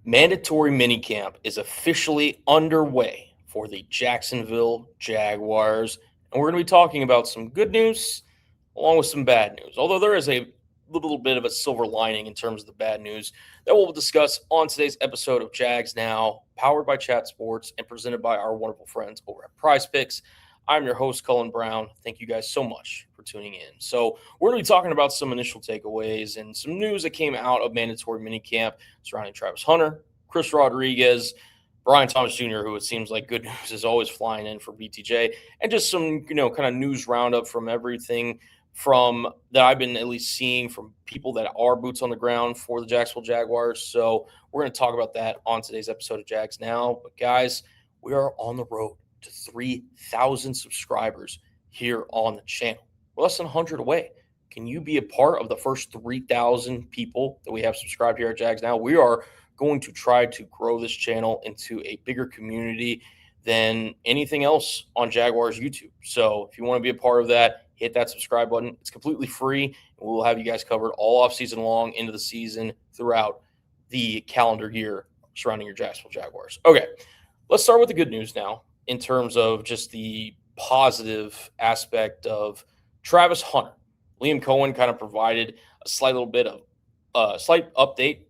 Mandatory minicamp is officially underway for the Jacksonville Jaguars, and we're going to be talking about some good news along with some bad news. Although there is a little bit of a silver lining in terms of the bad news that we'll discuss on today's episode of Jags Now, powered by Chat Sports and presented by our wonderful friends over at Prize Picks. I'm your host, Cullen Brown. Thank you guys so much for tuning in. So we're going to be talking about some initial takeaways and some news that came out of mandatory minicamp surrounding Travis Hunter, Chris Rodriguez, Brian Thomas Jr., who it seems like good news is always flying in for BTJ, and just some, kind of news roundup from everything from that I've been at least seeing from people that are boots on the ground for the Jacksonville Jaguars. So we're going to talk about that on today's episode of Jags Now. But guys, we are on the road to 3,000 subscribers here on the channel. We're less than 100 away. Can you be a part of the first 3,000 people that we have subscribed here at Jags Now? We are going to try to grow this channel into a bigger community than anything else on Jaguars YouTube. So if you want to be a part of that, hit that subscribe button. It's completely free, and we'll have you guys covered all offseason long into the season throughout the calendar year surrounding your Jacksonville Jaguars. Okay, let's start with the good news now in terms of just the positive aspect of Travis Hunter. Liam Coen kind of provided a slight update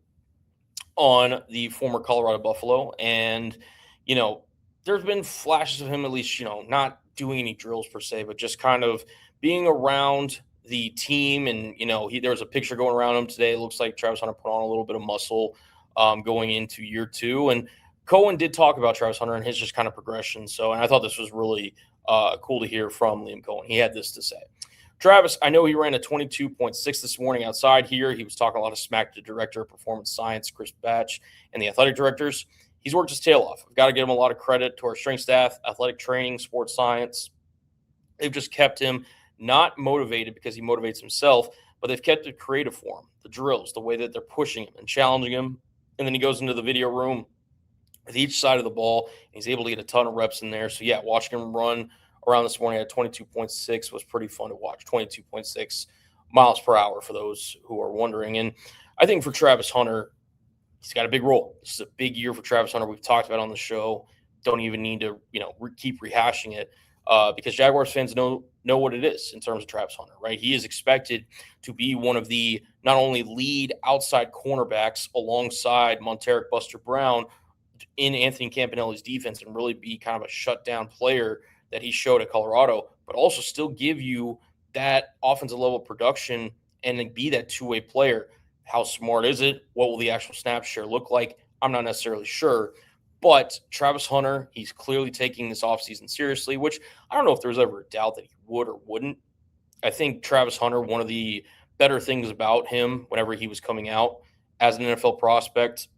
on the former Colorado Buffalo. And, there's been flashes of him at least, not doing any drills per se, but just kind of being around the team. And, there was a picture going around him today. It looks like Travis Hunter put on a little bit of muscle going into year two. And Coen did talk about Travis Hunter and his just kind of progression. So, and I thought this was really cool to hear from Liam Coen. He had this to say. Travis, I know he ran a 22.6 this morning outside here. He was talking a lot of smack to the director of performance science, Chris Batch, and the athletic directors. He's worked his tail off. I've got to give him a lot of credit to our strength staff, athletic training, sports science. They've just kept him not motivated because he motivates himself, but they've kept it creative for him, the drills, the way that they're pushing him and challenging him. And then he goes into the video room with each side of the ball, and he's able to get a ton of reps in there. So, yeah, watching him run around this morning at 22.6 was pretty fun to watch. 22.6 miles per hour for those who are wondering. And I think for Travis Hunter, he's got a big role. This is a big year for Travis Hunter. We've talked about it on the show. Don't even need to, keep rehashing it because Jaguars fans know what it is in terms of Travis Hunter, right? He is expected to be one of the not only lead outside cornerbacks alongside Monteric Buster Brown in Anthony Campanelli's defense and really be kind of a shutdown player that he showed at Colorado, but also still give you that offensive level production and then be that two-way player. How smart is it? What will the actual snap share look like? I'm not necessarily sure. But Travis Hunter, he's clearly taking this offseason seriously, which I don't know if there's ever a doubt that he would or wouldn't. I think Travis Hunter, one of the better things about him whenever he was coming out as an NFL prospect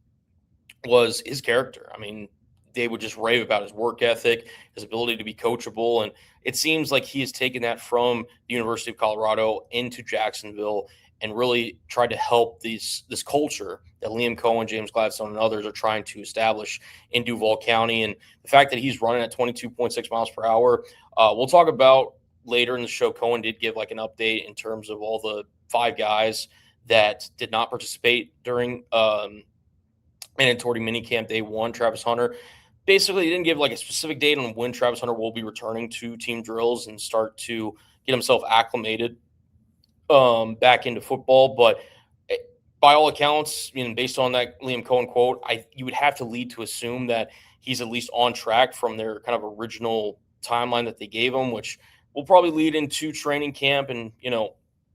was his character. I mean, they would just rave about his work ethic, his ability to be coachable. And it seems like he has taken that from the University of Colorado into Jacksonville and really tried to help this culture that Liam Coen, James Gladstone, and others are trying to establish in Duval County. And the fact that he's running at 22.6 miles per hour, we'll talk about later in the show. Coen did give like an update in terms of all the 5 guys that did not participate during mandatory minicamp day 1. Travis Hunter basically he didn't give like a specific date on when Travis Hunter will be returning to team drills and start to get himself acclimated back into football. But by all accounts, based on that Liam Coen quote, you would have to lead to assume that he's at least on track from their kind of original timeline that they gave him, which will probably lead into training camp and,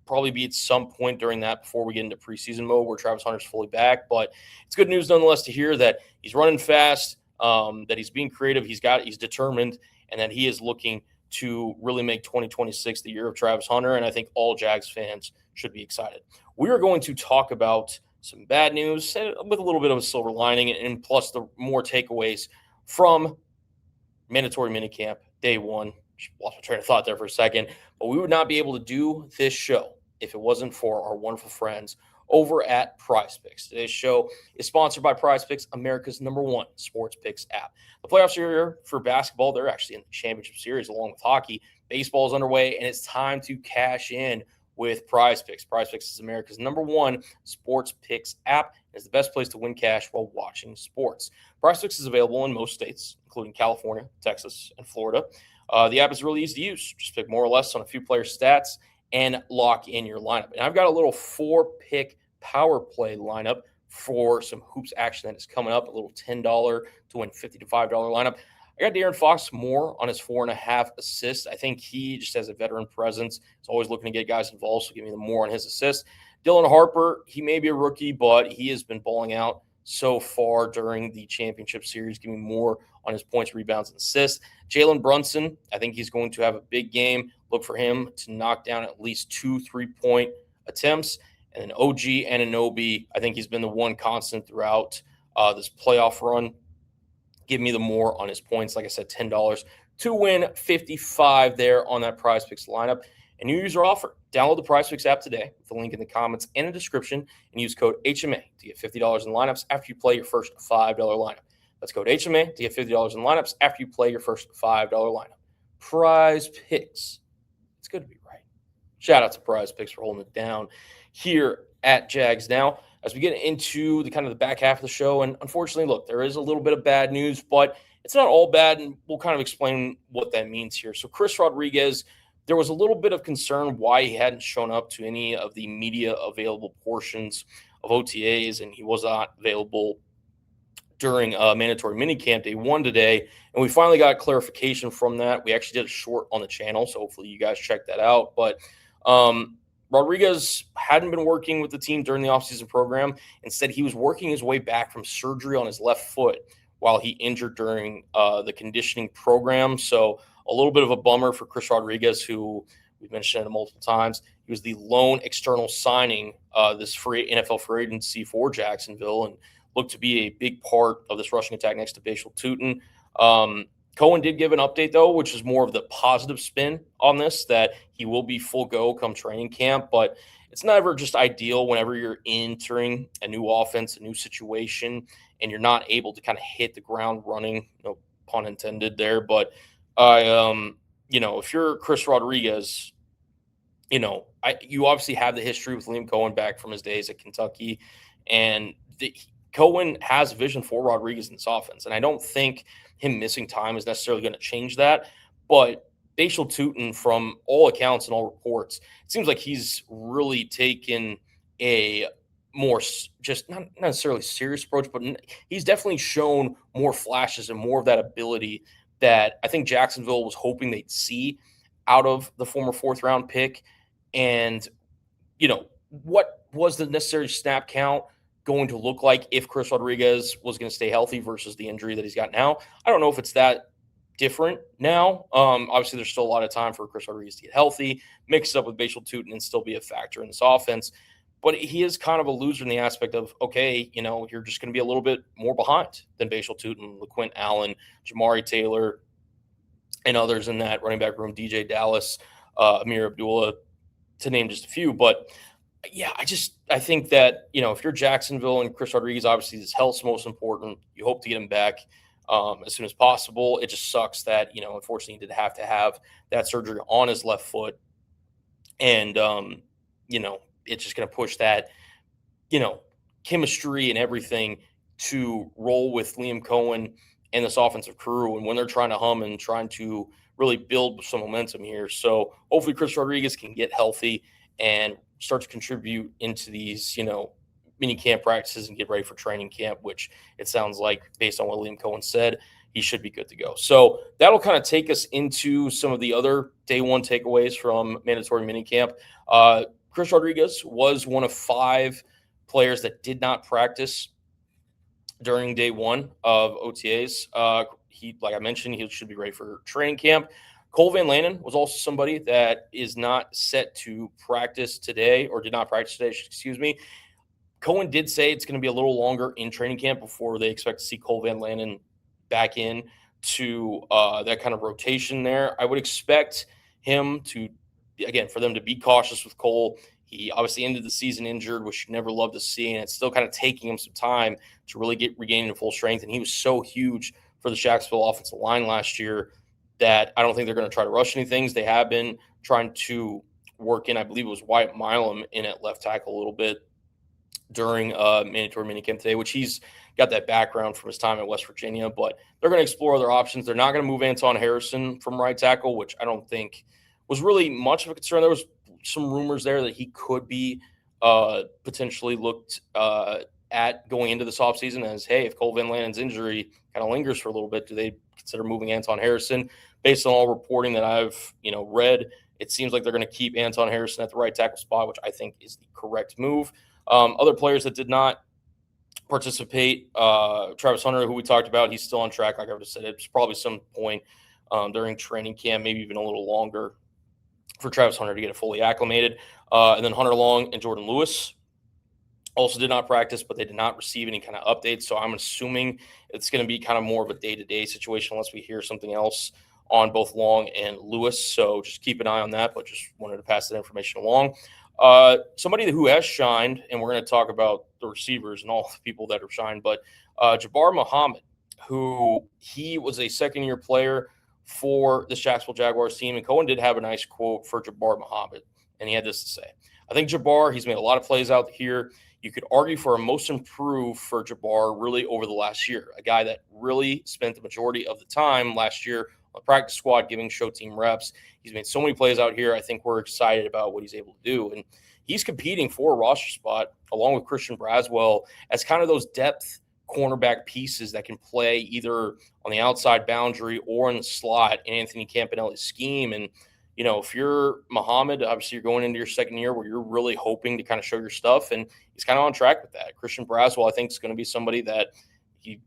probably be at some point during that before we get into preseason mode where Travis Hunter's fully back. But it's good news nonetheless to hear that he's running fast, that he's being creative, he's determined, and that he is looking to really make 2026 the year of Travis Hunter. And I think all Jags fans should be excited. We are going to talk about some bad news with a little bit of a silver lining and plus the more takeaways from mandatory minicamp day 1. Lost my train of thought there for a second, but we would not be able to do this show if it wasn't for our wonderful friends over at Prize Picks. Today's show is sponsored by Prize Picks, America's #1 sports picks app. The playoffs are here for basketball. They're actually in the championship series along with hockey. Baseball is underway, and it's time to cash in with Prize Picks. Prize Picks is America's #1 sports picks app. It's the best place to win cash while watching sports. Prize Picks is available in most states, including California, Texas, and Florida. The app is really easy to use. Just pick more or less on a few players' stats and lock in your lineup. And I've got a little 4-pick power play lineup for some hoops action that is coming up, a little $10 to win $50 to $5 lineup. I got De'Aaron Fox more on his 4.5 assists. I think he just has a veteran presence. He's always looking to get guys involved, so give me the more on his assists. Dylan Harper, he may be a rookie, but he has been balling out so far during the championship series. Give me more on his points, rebounds, and assists. Jalen Brunson, I think he's going to have a big game. Look for him to knock down at least 2 3-point attempts. And then OG Anunoby, I think he's been the one constant throughout this playoff run. Give me the more on his points. Like I said, $10 to win 55 there on that Prize Picks lineup. A new user offer. Download the Prize Picks app today with the link in the comments and the description and use code HMA to get $50 in lineups after you play your first $5 lineup. That's code HMA to get $50 in lineups after you play your first $5 lineup. Prize Picks. It's good to be right. Shout out to Prize Picks for holding it down here at Jags Now. As we get into the kind of the back half of the show, and unfortunately, look, there is a little bit of bad news, but it's not all bad, and we'll kind of explain what that means here. So Chris Rodriguez, there was a little bit of concern why he hadn't shown up to any of the media available portions of OTAs, and he was not available during mandatory minicamp day 1 today, and we finally got clarification from that. We actually did a short on the channel, so hopefully you guys check that out. But Rodriguez hadn't been working with the team during the offseason program. Instead, he was working his way back from surgery on his left foot while he injured during the conditioning program. So a little bit of a bummer for Chris Rodriguez, who we've mentioned multiple times. He was the lone external signing this NFL free agency for Jacksonville and looked to be a big part of this rushing attack next to Bashal Tutin. Coen did give an update, though, which is more of the positive spin on this, that he will be full go come training camp. But it's never just ideal whenever you're entering a new offense, a new situation, and you're not able to kind of hit the ground running, no pun intended there. But, if you're Chris Rodriguez, you obviously have the history with Liam Coen back from his days at Kentucky. And Coen has a vision for Rodriguez in this offense. And I don't think him missing time is necessarily going to change that. But Bashal Tutin, from all accounts and all reports, it seems like he's really taken a more just not necessarily serious approach, but he's definitely shown more flashes and more of that ability that I think Jacksonville was hoping they'd see out of the former 4th-round pick. And, what was the necessary snap count going to look like if Chris Rodriguez was going to stay healthy versus the injury that he's got now? I don't know if it's that different now. Obviously, there's still a lot of time for Chris Rodriguez to get healthy, mix it up with Bashal Tutin, and still be a factor in this offense. But he is kind of a loser in the aspect of, okay, you're just going to be a little bit more behind than Bashal Tutin, LaQuint Allen, Jamari Taylor, and others in that running back room, DJ Dallas, Amir Abdullah, to name just a few. But yeah, I think that, if you're Jacksonville and Chris Rodriguez, obviously his health's most important. You hope to get him back as soon as possible. It just sucks that, unfortunately he did have to have that surgery on his left foot. And, it's just going to push that, chemistry and everything to roll with Liam Coen and this offensive crew. And when they're trying to hum and trying to really build some momentum here. So hopefully Chris Rodriguez can get healthy and start to contribute into these, mini camp practices and get ready for training camp, which it sounds like, based on what Liam Coen said, he should be good to go. So that'll kind of take us into some of the other day 1 takeaways from mandatory minicamp. Chris Rodriguez was one of 5 players that did not practice during day 1 of OTAs. Like I mentioned, he should be ready for training camp. Cole Van Lanen was also somebody that is not set to practice today, or did not practice today, excuse me. Coen did say it's going to be a little longer in training camp before they expect to see Cole Van Lanen back in to that kind of rotation there. I would expect him to, again, for them to be cautious with Cole. He obviously ended the season injured, which you never love to see, and it's still kind of taking him some time to really get regaining full strength. And he was so huge for the Jacksonville offensive line last year that I don't think they're going to try to rush any things. They have been trying to working, I believe it was Wyatt Milam in at left tackle a little bit during mandatory minicamp today, which he's got that background from his time at West Virginia. But they're going to explore other options. They're not going to move Anton Harrison from right tackle, which I don't think was really much of a concern. There was some rumors there that he could be potentially looked at going into this offseason as, hey, if Cole Van Lanen's injury kind of lingers for a little bit, do they consider moving Anton Harrison? Based on all reporting that I've read, it seems like they're going to keep Anton Harrison at the right tackle spot, which I think is the correct move. Other players that did not participate, Travis Hunter, who we talked about, he's still on track. Like I just said, it's probably some point during training camp, maybe even a little longer, for Travis Hunter to get it fully acclimated. And then Hunter Long and Jourdan Lewis also did not practice, but they did not receive any kind of updates. So I'm assuming it's going to be kind of more of a day-to-day situation unless we hear something else on both Long and Lewis. So just keep an eye on that, but just wanted to pass that information along. Somebody who has shined, and we're going to talk about the receivers and all the people that have shined, but Jabbar Muhammad, who he was a second-year player for this Jacksonville Jaguars team. And Coen did have a nice quote for Jabbar Muhammad, and he had this to say. I think Jabbar, he's made a lot of plays out here. You could argue for a most improved for Jabbar really over the last year, a guy that really spent the majority of the time last year on the practice squad giving show team reps. He's made so many plays out here. I think we're excited about what he's able to do. And he's competing for a roster spot along with Christian Braswell as kind of those depth cornerback pieces that can play either on the outside boundary or in the slot in Anthony Campanelli's scheme. And, if you're Muhammad, obviously you're going into your second year where you're really hoping to kind of show your stuff, and he's kind of on track with that. Christian Braswell, I think, is going to be somebody that he,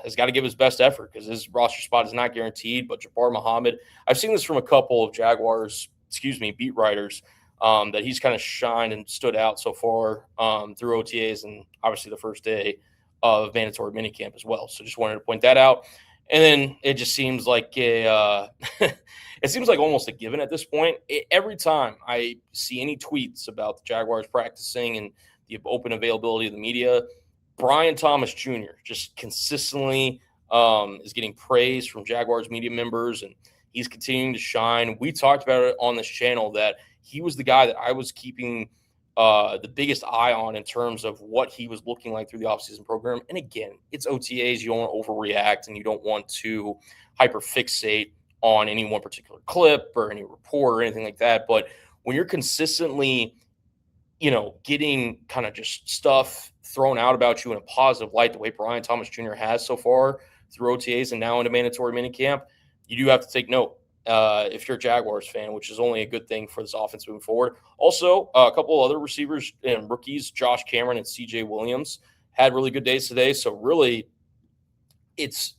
has got to give his best effort because his roster spot is not guaranteed. But Jabbar Muhammad, I've seen this from a couple of Jaguars, beat writers, that he's kind of shined and stood out so far through OTAs and obviously the first day of mandatory minicamp as well. So just wanted to point that out. And then it just seems like it seems like almost a given at this point. Every time I see any tweets about the Jaguars practicing and the open availability of the media, Brian Thomas Jr. just consistently is getting praise from Jaguars media members, and he's continuing to shine. We talked about it on this channel that he was the guy that I was keeping the biggest eye on in terms of what he was looking like through the offseason program. And again, it's OTAs. You don't want to overreact, and you don't want to hyperfixate on any one particular clip or any report or anything like that. But when you're consistently, getting kind of just stuff thrown out about you in a positive light, the way Brian Thomas Jr. has so far through OTAs and now into mandatory minicamp, you do have to take note if you're a Jaguars fan, which is only a good thing for this offense moving forward. Also, a couple of other receivers and rookies, Josh Cameron and CJ Williams, had really good days today. So really, it's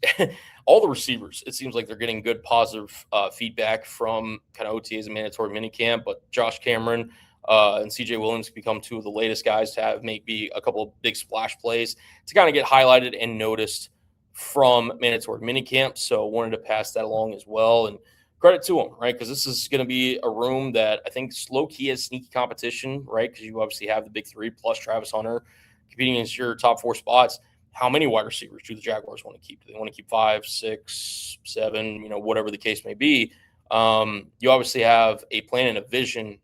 all the receivers. It seems like they're getting good positive feedback from kind of OTAs and mandatory minicamp. But Josh Cameron and CJ Williams become two of the latest guys to have maybe a couple of big splash plays to kind of get highlighted and noticed from mandatory minicamp. So wanted to pass that along as well. And credit to them, right? Because this is going to be a room that I think low-key has sneaky competition, right? Because you obviously have the big three plus Travis Hunter competing against your top four spots. How many wide receivers do the Jaguars want to keep? Do they want to keep 5, 6, 7, whatever the case may be? You obviously have a plan and a vision.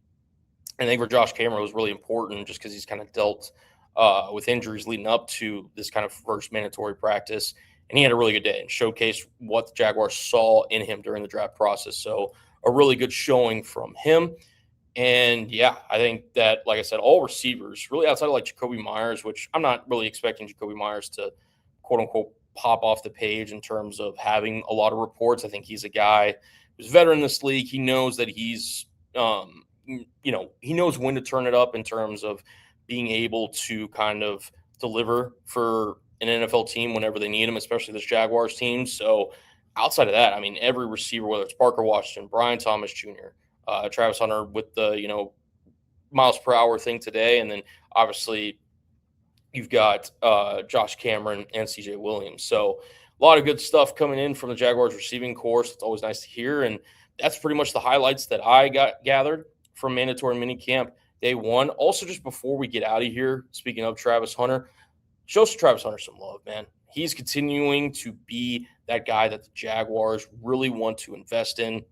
And I think for Josh Cameron, it was really important just because he's kind of dealt with injuries leading up to this kind of first mandatory practice. And he had a really good day and showcased what the Jaguars saw in him during the draft process. So a really good showing from him. And, yeah, I think that, like I said, all receivers, really outside of like Jakobi Meyers, which I'm not really expecting Jakobi Meyers to, quote-unquote, pop off the page in terms of having a lot of reports. I think he's a guy who's a veteran in this league. He knows that he's, he knows when to turn it up in terms of being able to kind of deliver for an NFL team whenever they need him, especially this Jaguars team. So outside of that, I mean, every receiver, whether it's Parker Washington, Brian Thomas Jr., Travis Hunter with the, miles per hour thing today. And then obviously you've got Josh Cameron and CJ Williams. So a lot of good stuff coming in from the Jaguars receiving corps. It's always nice to hear. And that's pretty much the highlights that I got gathered from mandatory minicamp day one. Also, just before we get out of here, speaking of Travis Hunter, show Travis Hunter some love, man. He's continuing to be that guy that the Jaguars really want to invest in,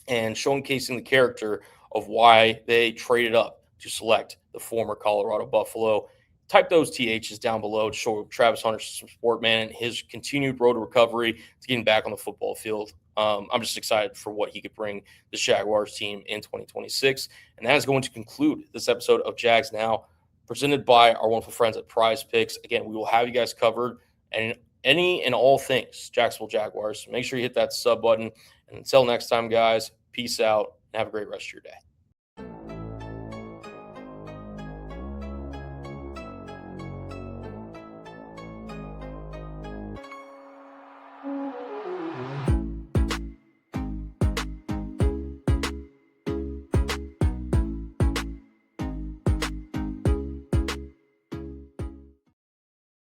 and showcasing the character of why they traded up to select the former Colorado Buffalo. Type those THs down below to show Travis Hunter some support, man, and his continued road to recovery to getting back on the football field. I'm just excited for what he could bring the Jaguars team in 2026. And that is going to conclude this episode of Jags Now, presented by our wonderful friends at Prize Picks. Again, we will have you guys covered and any and all things Jacksonville Jaguars. Make sure you hit that sub button. And until next time, guys, peace out and have a great rest of your day.